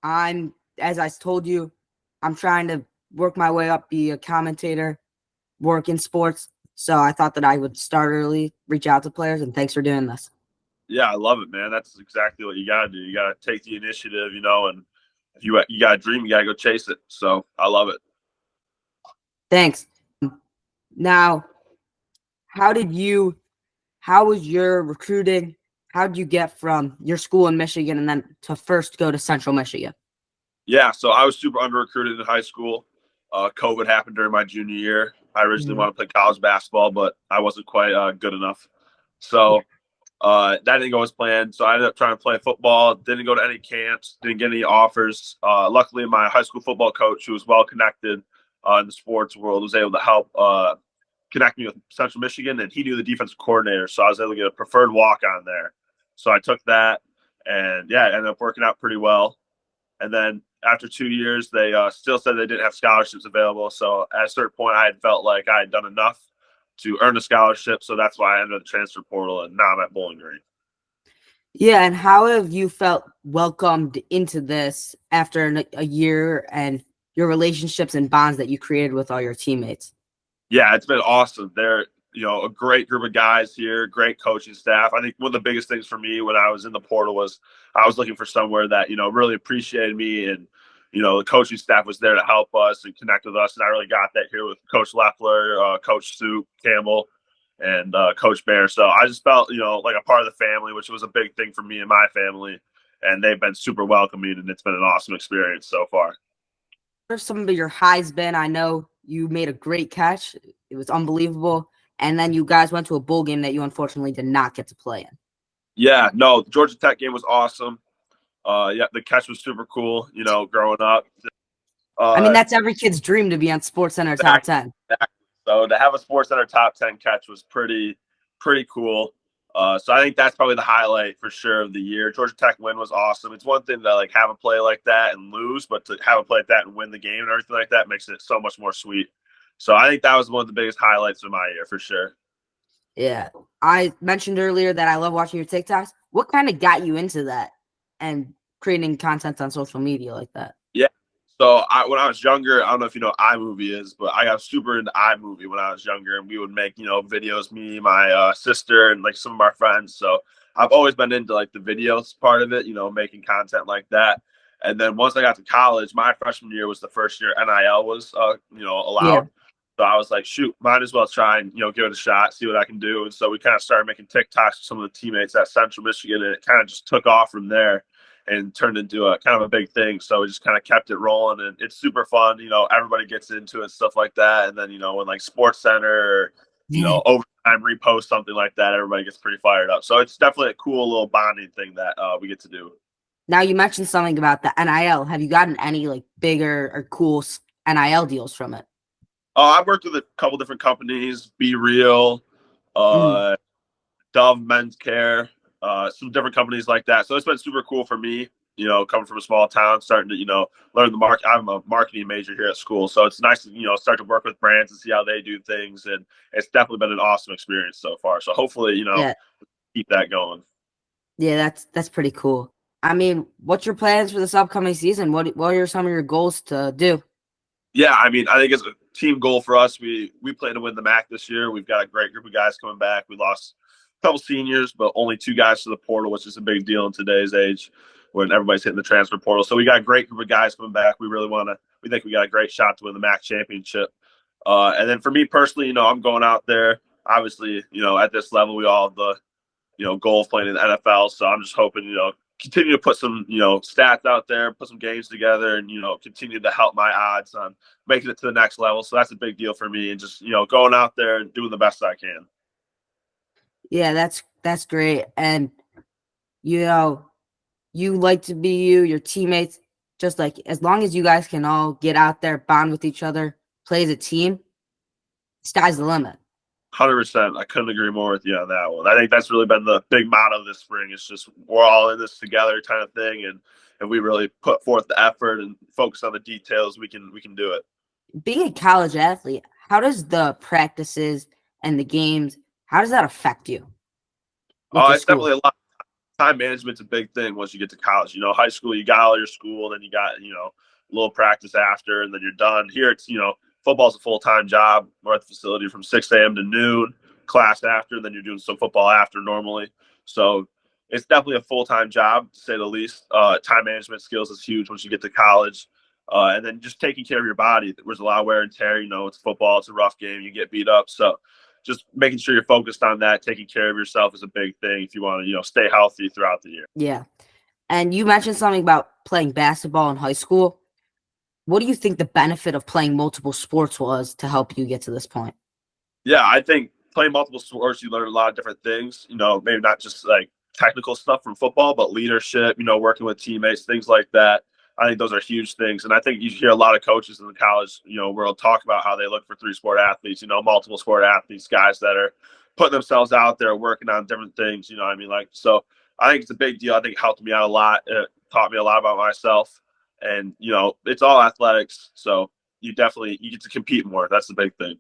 As I told you, I'm trying to work my way up, be a commentator, work in sports. So I thought that I would start early, reach out to players, and thanks for doing this. Yeah, I love it, man. That's exactly what you got to do. You got to take the initiative, and if you got a dream, you got to go chase it. So I love it. Thanks. Now, how did you, how was your recruiting? How did you get from your school in Michigan and then to first go to Central Michigan? Yeah, so I was super under recruited in high school. COVID happened during my junior year. I originally Mhm. wanted to play college basketball, but I wasn't quite good enough. So that didn't go as planned. So I ended up trying to play football. Didn't go to any camps. Didn't get any offers. Luckily, my high school football coach, who was well connected in the sports world, was able to help connect me with Central Michigan, and he knew the defensive coordinator. So I was able to get a preferred walk on there. So I took that, and yeah, it ended up working out pretty well. And then after 2 years, they still said they didn't have scholarships available. So at a certain point, I had felt like I had done enough to earn a scholarship. So that's why I entered the transfer portal, and now I'm at Bowling Green. Yeah, and how have you felt welcomed into this after a year and your relationships and bonds that you created with all your teammates? Yeah, it's been awesome. They're a great group of guys here, great coaching staff. I think one of the biggest things for me when I was in the portal was I was looking for somewhere that really appreciated me, and the coaching staff was there to help us and connect with us. And I really got that here with Coach Leffler, Coach Sue Campbell, and Coach Bear. So I just felt like a part of the family, which was a big thing for me and my family. And they've been super welcoming, and it's been an awesome experience so far. What have some of your highs been? I know you made a great catch. It was unbelievable. And then you guys went to a bowl game that you unfortunately did not get to play in. Yeah, no, the Georgia Tech game was awesome. Yeah, the catch was super cool. Growing up. I mean, Uh, that's every kid's dream to be on SportsCenter Top 10. so to have a Sports Center top 10 catch was pretty cool. So I think that's probably the highlight for sure of the year. Georgia Tech win was awesome. It's one thing to like have a play like that and lose, but to have a play like that and win the game and everything like that makes it so much more sweet. So I think that was one of the biggest highlights of my year for sure. Yeah. I mentioned earlier that I love watching your TikToks. What kind of got you into that and creating content on social media like that? Yeah. So when I was younger, I don't know if you know what iMovie is, but I got super into iMovie when I was younger, and we would make videos, me, my sister, and like some of our friends. So I've always been into like the videos part of it, making content like that. And then once I got to college, my freshman year was the first year NIL was Yeah. allowed. So I was like, shoot, might as well try and give it a shot, see what I can do. And so we kind of started making TikToks with some of the teammates at Central Michigan, and it kind of just took off from there and turned into a kind of a big thing. So we just kind of kept it rolling, and it's super fun. Everybody gets into it, stuff like that. And then when like Sports Center or Yeah. overtime repost something like that, everybody gets pretty fired up. So it's definitely a cool little bonding thing that we get to do. Now you mentioned something about the NIL. Have you gotten any like bigger or cool NIL deals from it? I've worked with a couple different companies, Be Real, Mm. uh, Dove Men's Care, some different companies like that. So it's been super cool for me, coming from a small town, starting to, learn the market. I'm a marketing major here at school. So it's nice to, start to work with brands and see how they do things. And it's definitely been an awesome experience so far. So hopefully, Yeah. keep that going. Yeah, that's pretty cool. I mean, what's your plans for this upcoming season? What are some of your goals to do? Yeah, I mean, I think it's a team goal for us. We plan to win the MAC this year. We've got a great group of guys coming back. We lost a couple seniors, but only two guys to the portal, which is a big deal in today's age when everybody's hitting the transfer portal. So we got a great group of guys coming back. We think we got a great shot to win the MAC championship. And then for me personally, I'm going out there. Obviously, at this level, we all have the goal of playing in the NFL. So I'm just hoping, continue to put some, stats out there, put some games together, and, continue to help my odds on making it to the next level. So that's a big deal for me, and just, going out there and doing the best I can. Yeah, that's great. And you know, you like to be you, your teammates, just like as long as you guys can all get out there, bond with each other, play as a team, sky's the limit. 100%. I couldn't agree more with you on that one. I think that's really been the big motto this spring. It's just we're all in this together kind of thing, and we really put forth the effort and focus on the details. We can do it. Being a college athlete, how does the practices and the games, how does that affect you with the It's school? definitely a lot. time management's a big thing once you get to college. High school, you got all your school, then you got, a little practice after, and then you're done. Here, it's, football's a full-time job. We're at the facility from 6 a.m. to noon, class after, and then you're doing some football after normally. So it's definitely a full-time job, to say the least. Time management skills is huge once you get to college. And then just taking care of your body. There's a lot of wear and tear. It's football. It's a rough game. You get beat up. So just making sure you're focused on that, taking care of yourself is a big thing if you want to, stay healthy throughout the year. Yeah. And you mentioned something about playing basketball in high school. What do you think the benefit of playing multiple sports was to help you get to this point? Yeah, I think playing multiple sports, you learn a lot of different things, maybe not just like technical stuff from football, but leadership, working with teammates, things like that. I think those are huge things. And I think you hear a lot of coaches in the college, world talk about how they look for 3-sport athletes, multiple sport athletes, guys that are putting themselves out there, working on different things, what I mean? So I think it's a big deal. I think it helped me out a lot. It taught me a lot about myself. And, it's all athletics. So you get to compete more. That's the big thing.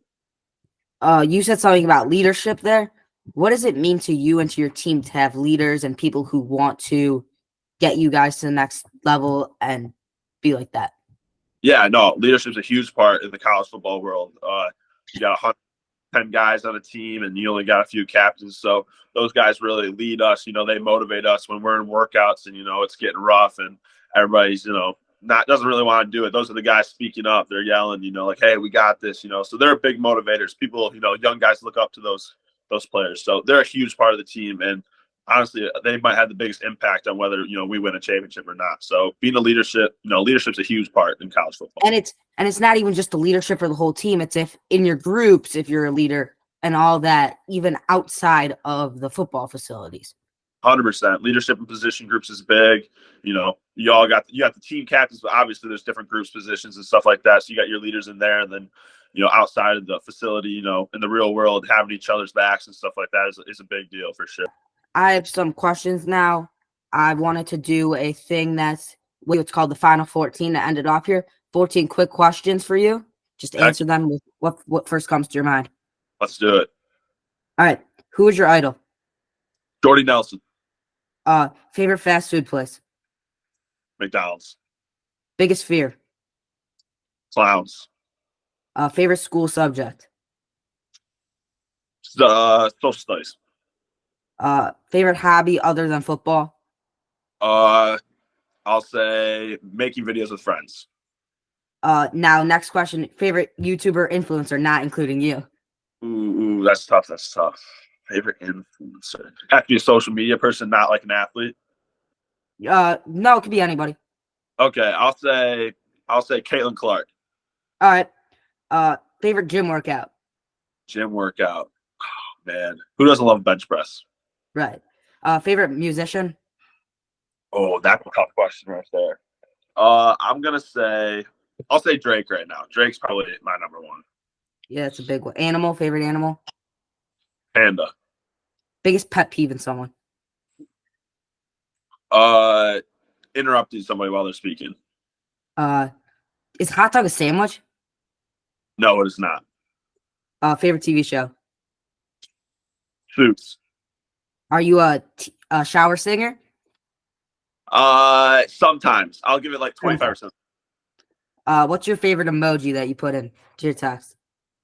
You said something about leadership there. What does it mean to you and to your team to have leaders and people who want to get you guys to the next level and be like that? Yeah, no, leadership's a huge part in the college football world. You got 110 guys on a team, and you only got a few captains. So those guys really lead us. They motivate us when we're in workouts, and it's getting rough, and everybody's doesn't really want to do it. Those are the guys speaking up. They're yelling, like, hey, we got this. So they're big motivators. People, young guys look up to those players. So they're a huge part of the team, and honestly, they might have the biggest impact on whether we win a championship or not. So being a leadership's a huge part in college football. And it's not even just the leadership for the whole team. It's if in your groups, if you're a leader and all that, even outside of the football facilities. 100%. Leadership in position groups is big. You got the team captains, but obviously there's different groups, positions, and stuff like that. So you got your leaders in there, and then outside of the facility, in the real world, having each other's backs and stuff like that is a big deal for sure. I have some questions now. I wanted to do a thing that's what's called the Final 14 to end it off here. 14 quick questions for you. Just answer them with what first comes to your mind. Let's do it. All right. Who is your idol? Jordy Nelson. Favorite fast food place? McDonald's. Biggest fear? Clowns. Favorite school subject? Social studies. Favorite hobby other than football? I'll say making videos with friends. Now next question. Favorite YouTuber influencer, not including you? Ooh, that's tough. Favorite influencer. Have to be a social media person, not like an athlete. No, it could be anybody. Okay, I'll say Caitlin Clark. All right. Favorite gym workout? Gym workout. Oh, man, who doesn't love bench press? Right. Favorite musician? Oh, that's a tough question right there. I'll say Drake right now. Drake's probably my number one. Yeah, that's a big one. Favorite animal? Panda. Biggest pet peeve in someone? Interrupting somebody while they're speaking. Is hot dog a sandwich? No, it is not. Favorite TV show? Suits. Are you a shower singer? Sometimes. I'll give it like 25%. What's your favorite emoji that you put in to your text?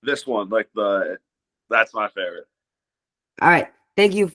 This one, that's my favorite. All right. Thank you